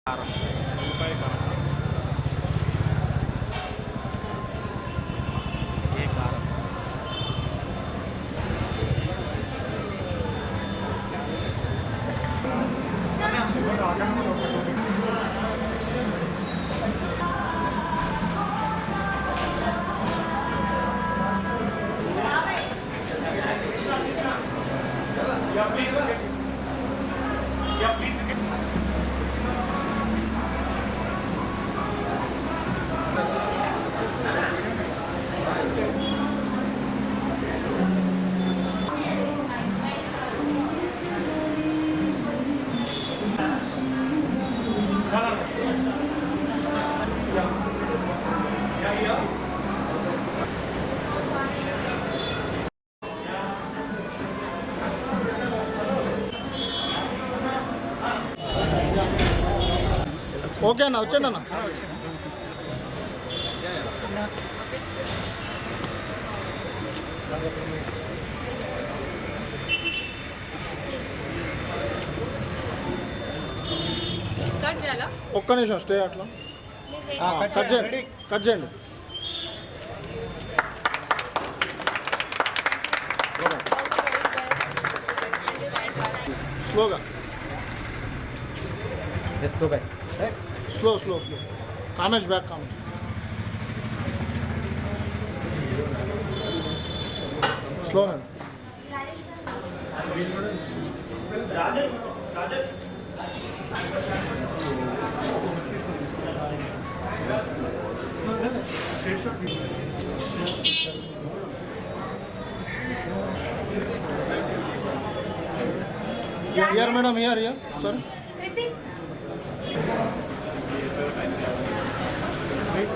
కారం ఉల్లిపాయ కారం ఏ కారం ఓకే అన్న వచ్చండి అన్న కట్ చేయాలా? ఒక్క నిమిషం స్టే అట్లా కట్ చేయండి కట్ చేయండి స్లోగా slow slow slow Kamesh back Kamesh slow అండి Here, madam, here, sorry.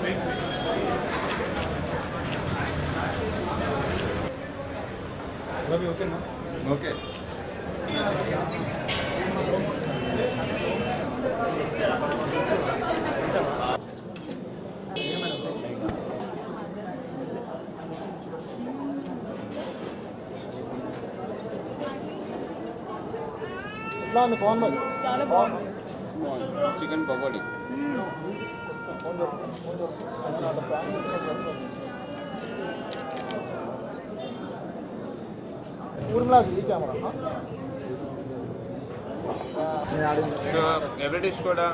Wait. Ravi, okay, no? Okay. ఎట్లా ఉంది బాగుంది చాలా బాగుంది. చికెన్ పకోడీ ఊర్మిళ ఈ కెమెరా సో ఎవ్రీ డిష్ కూడా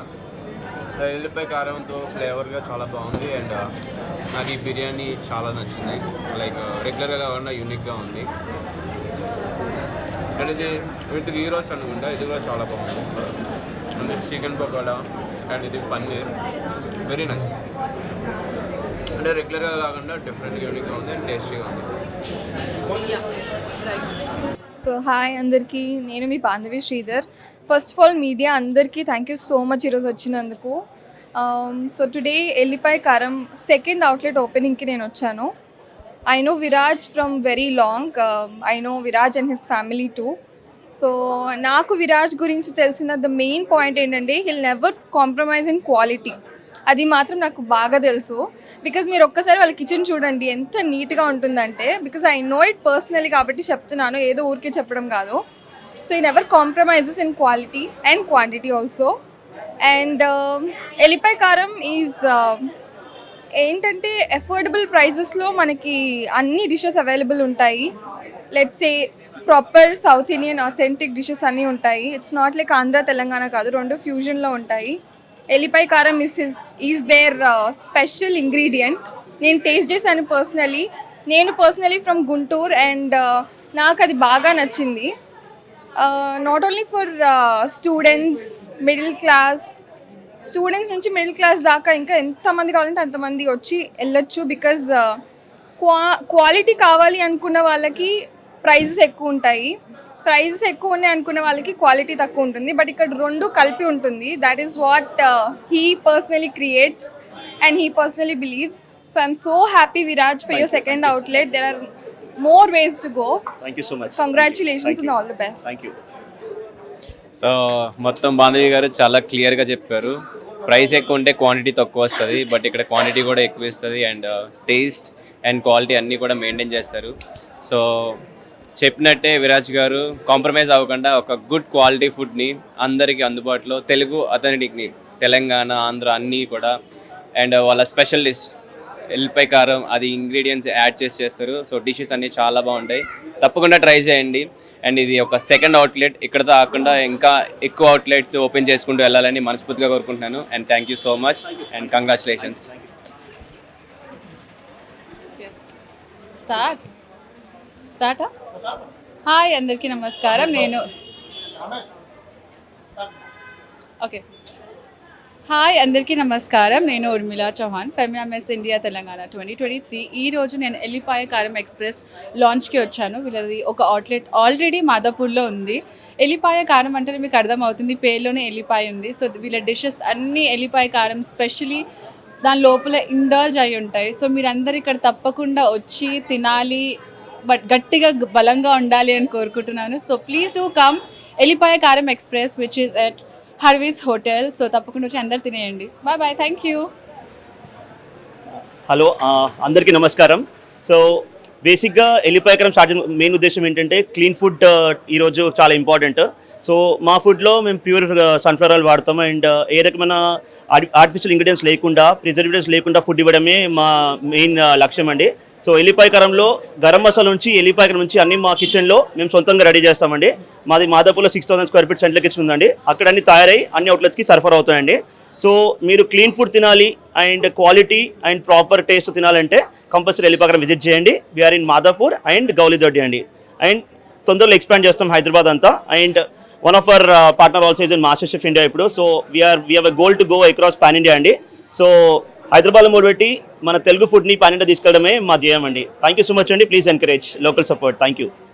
ఎల్లిపాయ కారంతో ఫ్లేవర్గా చాలా బాగుంది. అండ్ నాకు ఈ బిర్యానీ చాలా నచ్చింది. లైక్ రెగ్యులర్గా కాకుండా యూనిక్గా ఉంది. అండ్ ఇది విత్ గీ రోస్ట్ అనుకుంటా, ఇది కూడా చాలా బాగుంది. అండ్ చికెన్ పకోడా అండ్ ఇది పన్నీర్ వెరీ నైస్. అంటే రెగ్యులర్గా కాకుండా డిఫరెంట్గా యూనిక్గా ఉంది అండ్ టేస్టీగా ఉంది. సో హాయ్ అందరికీ, నేను మీ Bandhavi Sridhar. First of all media అందరికీ థ్యాంక్ యూ సో మచ్ ఈరోజు వచ్చినందుకు. సో టుడే ఎల్లిపాయ కారం సెకండ్ అవుట్లెట్ ఓపెనింగ్కి నేను వచ్చాను. I know Viraj from very long. I know Viraj and his family too. So నాకు విరాజ్ గురించి తెలిసిన ద మెయిన్ పాయింట్ ఏంటంటే he'll never compromise in quality. అది మాత్రం నాకు బాగా తెలుసు. బికాజ్ మీరు ఒక్కసారి వాళ్ళ కిచెన్ చూడండి ఎంత నీట్గా ఉంటుందంటే, because I know it personally కాబట్టి చెప్తున్నాను, ఏదో ఊరికే చెప్పడం కాదు. సో ఈ never compromises in quality and quantity also. And ఎల్లిపాయ కారం ఈజ్ ఏంటంటే అఫోర్డబుల్ ప్రైజెస్లో మనకి అన్ని డిషెస్ అవైలబుల్ ఉంటాయి. Let's say proper south Indian authentic dishes అన్నీ ఉంటాయి. It's not like Andhra Telangana కాదు, రెండు ఫ్యూజన్లో ఉంటాయి. ఎల్లిపాయ కారం ఈజ్ దేర్ స్పెషల్ ఇంగ్రీడియంట్. నేను టేస్ట్ చేశాను పర్సనలీ. నేను పర్సనలీ ఫ్రమ్ గుంటూరు అండ్ నాకు అది బాగా నచ్చింది. Not only for students, middle class, students నుంచి మిడిల్ క్లాస్ దాకా ఇంకా ఎంతమంది కావాలంటే అంతమంది వచ్చి వెళ్ళొచ్చు. బికాజ్ క్వాలిటీ కావాలి అనుకున్న వాళ్ళకి ప్రైజెస్ ఎక్కువ ఉంటాయి, ప్రైజెస్ ఎక్కువ ఉన్నాయి అనుకునే వాళ్ళకి క్వాలిటీ తక్కువ ఉంటుంది. బట్ ఇక్కడ రెండు కలిపి ఉంటుంది. That is what he personally creates and he personally believes. So I'm so happy Viraj for your second outlet. There are more ways to go. Thank you so much. Congratulations and all the best. Thank you. So మొత్తం బాంధవి గారు చాలా క్లియర్గా చెప్పారు. Price ఎక్కువ ఉంటే quantity తక్కువ వస్తుంది, but ఇక్కడ క్వాంటిటీ కూడా ఎక్కువ ఇస్తుంది అండ్ టేస్ట్ అండ్ క్వాలిటీ అన్నీ కూడా మెయింటైన్ చేస్తారు. సో చెప్పినట్టే విరాజ్ గారు కాంప్రమైజ్ అవ్వకుండా ఒక గుడ్ క్వాలిటీ ఫుడ్ని అందరికీ అందుబాటులో తెలుగు అథెంటిక్ని తెలంగాణ, ఆంధ్ర అన్నీ కూడా. అండ్ వాళ్ళ స్పెషల్ డిష్ ఎల్లిపాయ కారం, అది ఇంగ్రీడియంట్స్ యాడ్ చేస్తారు. సో డిషెస్ అన్నీ చాలా బాగుంటాయి, తప్పకుండా ట్రై చేయండి. అండ్ ఇది ఒక సెకండ్ అవుట్లెట్, ఇక్కడతో కాకుండా ఇంకా ఎక్కువ అవుట్లెట్స్ ఓపెన్ చేసుకుంటూ వెళ్ళాలని మనస్ఫూర్తిగా కోరుకుంటున్నాను. And thank you so much and congratulations. స్టార్టా? హాయ్ అందరికీ నమస్కారం. నేను ఉర్మిళ చౌహాన్, ఫెమినా మిస్ ఇండియా తెలంగాణ 2023. ఈరోజు నేను ఎల్లిపాయ కారం ఎక్స్ప్రెస్ లాంచ్కి వచ్చాను. వీళ్ళది ఒక అవుట్లెట్ ఆల్రెడీ మాదాపూర్లో ఉంది. ఎల్లిపాయ కారం అంటే మీకు అర్థమవుతుంది, పేరులోనే ఎల్లిపాయ ఉంది. సో వీళ్ళ డిషెస్ అన్నీ ఎల్లిపాయ కారం స్పెషలీ దాని లోపల ఇండల్జ్ అయి ఉంటాయి. సో మీరందరూ ఇక్కడ తప్పకుండా వచ్చి తినాలి, బట్ గట్టిగా బలంగా ఉండాలి అని కోరుకుంటున్నాను. So please do come Ellipaya Karam Express which is at Harvey's hotel. So తప్పకుండా వచ్చి అందరు తినేయండి. Bye, thank you. హలో, అందరికీ నమస్కారం. సో బేసిక్గా ఎల్లిపాయ కారం స్టార్ట్ మెయిన్ ఉద్దేశం ఏంటంటే క్లీన్ ఫుడ్ ఈరోజు చాలా ఇంపార్టెంట్. సో మా ఫుడ్లో మేము ప్యూర్ సన్ఫ్లవర్ ఆయిల్ వాడతాము అండ్ ఏ రకమైన ఆర్టిఫిషియల్ ఇంగ్రీడియంట్స్ లేకుండా, ప్రిజర్వేటివ్స్ లేకుండా ఫుడ్ ఇవ్వడమే మా మెయిన్ లక్ష్యం అండి. సో ఎల్లిపాయ కారంలో గరం మసాలా నుంచి ఎల్లిపాయ కారం నుంచి అన్ని మా కిచెన్లో మేము సొంతంగా రెడీ చేస్తామండి. మాది మాదాపూర్లో 6,000 స్క్వేర్ ఫీట్ సెంట్రల్ కిచెన్ ఉందండి. అక్కడ అన్ని తయారై అన్ని అవుట్లెట్స్కి సరఫరా అవుతాయండి. సో మీరు క్లీన్ ఫుడ్ తినాలి and quality and proper taste తినాలంటే కంపల్సరీ ఎల్లిపాయ కారం విజిట్ చేయండి. We are in Madhapur and Gowlidoddi అండి. అండ్ తొందరలో ఎక్స్పాండ్ చేస్తాం హైదరాబాద్ అంతా. And one of our partner also is in MasterChef India ఇప్పుడు. So we have a goal to go across pan India అండి. So హైదరాబాద్లో మొదలుపెట్టి మన తెలుగు ఫుడ్ని పాన్ ఇండియా తీసుకెళ్ళడమే మా ధ్యేయం అండి. థ్యాంక్ యూ సో మచ్ అండి. Please encourage local support. Thank you.